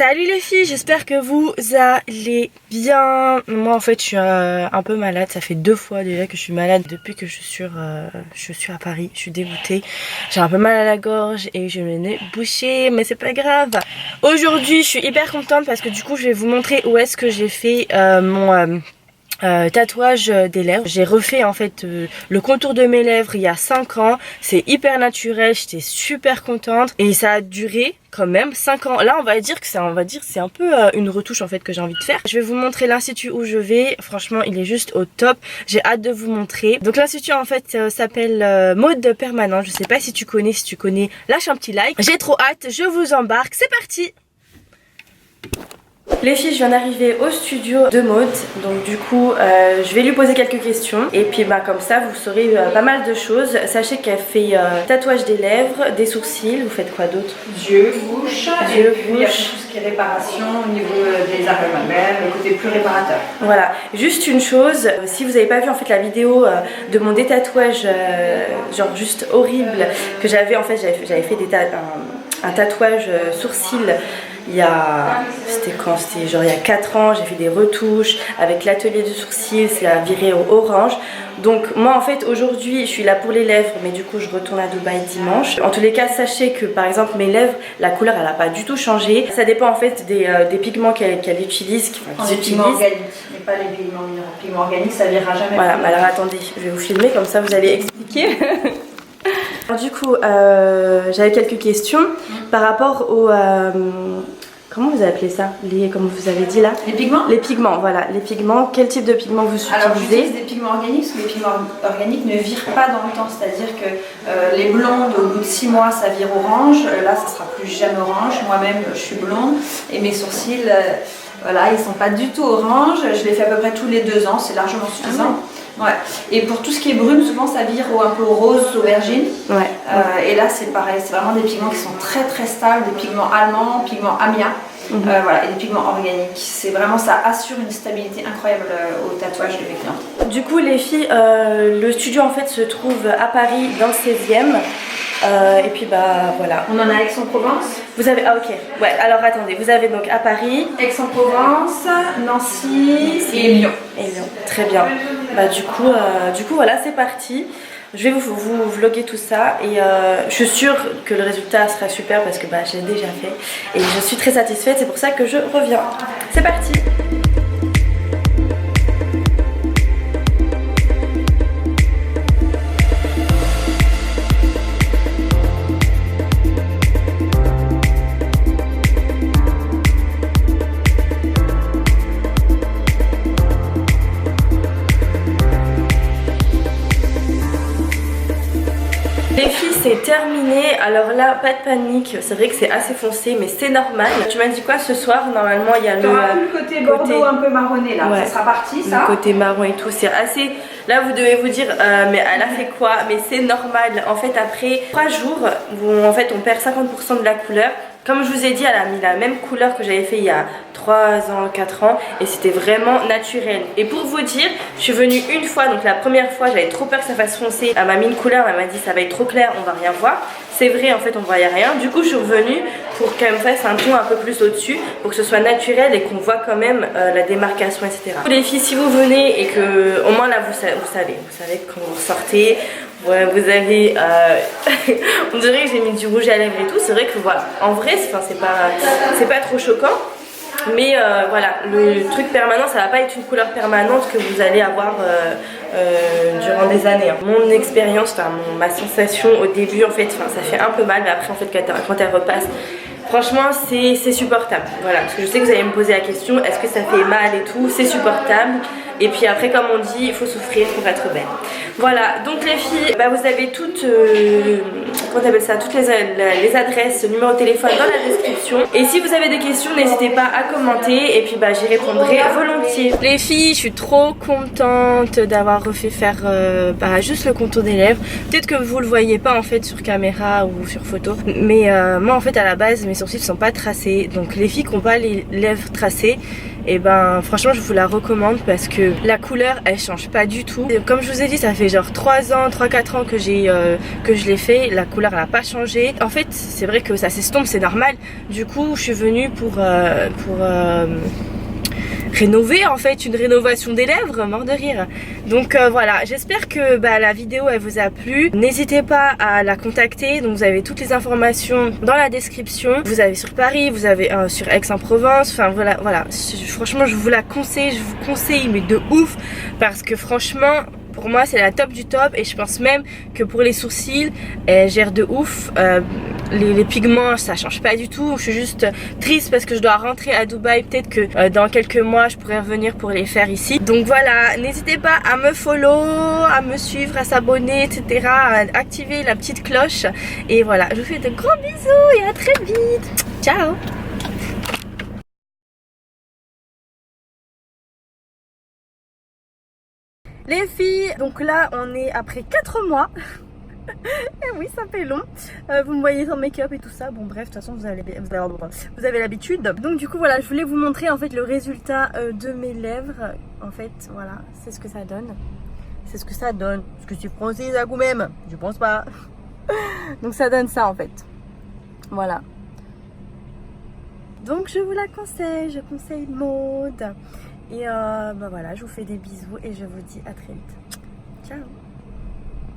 Salut les filles, j'espère que vous allez bien. Moi en fait je suis un peu malade, ça fait 2 fois déjà que je suis malade depuis que je suis à Paris. Je suis dégoûtée, j'ai un peu mal à la gorge et je me nez bouché, mais c'est pas grave. Aujourd'hui je suis hyper contente parce que du coup je vais vous montrer où est-ce que j'ai fait mon tatouage des lèvres. J'ai refait en fait le contour de mes lèvres il y a 5 ans. C'est hyper naturel, j'étais super contente et ça a duré quand même 5 ans. Là on va dire que c'est un peu une retouche en fait que j'ai envie de faire. Je vais vous montrer l'institut où je vais. Franchement il est juste au top. J'ai hâte de vous montrer. Donc l'institut en fait s'appelle Mode Permanent. Je sais pas si tu connais, lâche un petit like. J'ai trop hâte, je vous embarque, c'est parti. Les filles, je viens d'arriver au studio de Maud, donc du coup je vais lui poser quelques questions et puis comme ça vous saurez pas mal de choses. Sachez qu'elle fait tatouage des lèvres, des sourcils, vous faites quoi d'autre? Yeux, bouche, et puis il y a tout ce qui est réparation au niveau des arrêts mammaires, le côté plus réparateur. Voilà, juste une chose, si vous n'avez pas vu en fait la vidéo de mon détatouage genre juste horrible que j'avais en fait, j'avais fait un tatouage sourcil. C'était quand? C'était genre il y a 4 ans, j'ai fait des retouches avec l'atelier de sourcils, c'est à virer au orange. Donc moi en fait aujourd'hui je suis là pour les lèvres, mais du coup je retourne à Dubaï dimanche. En tous les cas sachez que par exemple mes lèvres, la couleur elle n'a pas du tout changé. Ça dépend en fait des pigments qu'elle utilise. Les pigments organiques, mais pas les pigments minéraux. Les pigments organiques ça virera jamais. Voilà, alors attendez, je vais vous filmer comme ça vous allez expliquer. Alors, du coup j'avais quelques questions par rapport au... comment vous appelez ça? Comme vous avez dit là? Les pigments? Les pigments, voilà. Les pigments, quel type de pigments vous utilisez? Alors j'utilise des pigments organiques parce que les pigments organiques ne virent pas dans le temps. C'est-à-dire que les blondes, au bout de 6 mois, ça vire orange. Là, ça sera plus jamais orange. Moi-même, je suis blonde. Et mes sourcils, voilà, ils sont pas du tout orange. Je les fais à peu près tous les 2 ans. C'est largement suffisant. Ouais. Et pour tout ce qui est brume, souvent ça vire un peu rose, aubergine. Ouais. Et là c'est pareil, c'est vraiment des pigments qui sont très très stables, des pigments allemands, pigments Amia. Voilà, et des pigments organiques. C'est vraiment, ça assure une stabilité incroyable au tatouage de mes clientes. Du coup les filles, le studio en fait se trouve à Paris dans le 16e. Et puis voilà. On en a Aix-en-Provence. Vous avez, ah ok, ouais, alors attendez, vous avez donc à Paris, Aix-en-Provence, Nancy et Lyon. Et Lyon, très bien. Du coup voilà, c'est parti. Je vais vous vlogger tout ça et je suis sûre que le résultat sera super parce que j'ai déjà fait et je suis très satisfaite, c'est pour ça que je reviens. C'est parti. Les filles, c'est terminé. Alors là, pas de panique. C'est vrai que c'est assez foncé, mais c'est normal. Tu m'as dit quoi ce soir? Normalement, il y a le côté bordeaux un peu marronné là. Ouais. Ça sera parti, ça. Le côté marron et tout, c'est assez... Là, vous devez vous dire, mais elle a fait quoi? Mais c'est normal. En fait, après 3 jours, en fait, on perd 50% de la couleur. Comme je vous ai dit, elle a mis la même couleur que j'avais fait il y a 3 ans, 4 ans et c'était vraiment naturel. Et pour vous dire, je suis venue une fois, donc la première fois j'avais trop peur que ça fasse foncer. Elle m'a mis une couleur, elle m'a dit ça va être trop clair, on va rien voir. C'est vrai, en fait on voyait rien. Du coup je suis revenue pour qu'elle me fasse un ton un peu plus au-dessus pour que ce soit naturel et qu'on voit quand même la démarcation, etc. Les filles, si vous venez et que au moins là vous savez quand vous sortez. Ouais, vous avez on dirait que j'ai mis du rouge à lèvres et tout. C'est vrai que voilà, en vrai c'est pas trop choquant. Mais voilà, le truc permanent, ça va pas être une couleur permanente que vous allez avoir durant des années. Mon expérience, ma sensation au début, en fait, ça fait un peu mal, mais après, en fait, quand elle repasse, franchement, c'est supportable. Voilà, parce que je sais que vous allez me poser la question, est-ce que ça fait mal et tout? C'est supportable. Et puis après, comme on dit, il faut souffrir pour être belle. Voilà, donc les filles, vous avez toutes, comment t'appelles ça, toutes les adresses, numéro de téléphone dans la description. Et si vous avez des questions, n'hésitez pas à commenter et puis j'y répondrai volontiers. Les filles, je suis trop contente d'avoir refait faire juste le contour des lèvres. Peut-être que vous le voyez pas en fait sur caméra ou sur photo, mais moi en fait à la base mes sourcils sont pas tracés. Donc les filles qui n'ont pas les lèvres tracées, et ben franchement je vous la recommande parce que la couleur elle change pas du tout. Et comme je vous ai dit, ça fait genre 3-4 ans que je l'ai fait, la couleur elle a pas changé. En fait c'est vrai que ça s'estompe, c'est normal. Du coup je suis venue pour rénover, en fait, une rénovation des lèvres, mort de rire. Donc voilà, j'espère que la vidéo elle vous a plu. N'hésitez pas à la contacter, donc vous avez toutes les informations dans la description. Vous avez sur Paris, vous avez sur Aix-en-Provence, enfin voilà, franchement je vous la conseille, je vous conseille mais de ouf, parce que franchement pour moi c'est la top du top, et je pense même que pour les sourcils elle gère de ouf. Les pigments ça change pas du tout. Je suis juste triste parce que je dois rentrer à Dubaï, peut-être que dans quelques mois je pourrais revenir pour les faire ici. Donc voilà, n'hésitez pas à me follow, à me suivre, à s'abonner, etc., à activer la petite cloche. Et voilà, je vous fais de gros bisous et à très vite. Ciao. Les filles, donc là on est après 4 mois. Et oui, ça fait long. Vous me voyez sans make-up et tout ça. Bon bref, de toute façon vous avez l'habitude. Donc du coup voilà, je voulais vous montrer en fait le résultat de mes lèvres. En fait voilà, c'est ce que ça donne. C'est ce que ça donne. Est-ce que c'est français à vous même? Je pense pas. Donc ça donne ça en fait. Voilà. Donc je vous la conseille, je conseille Maud. Et voilà, je vous fais des bisous et je vous dis à très vite. Ciao.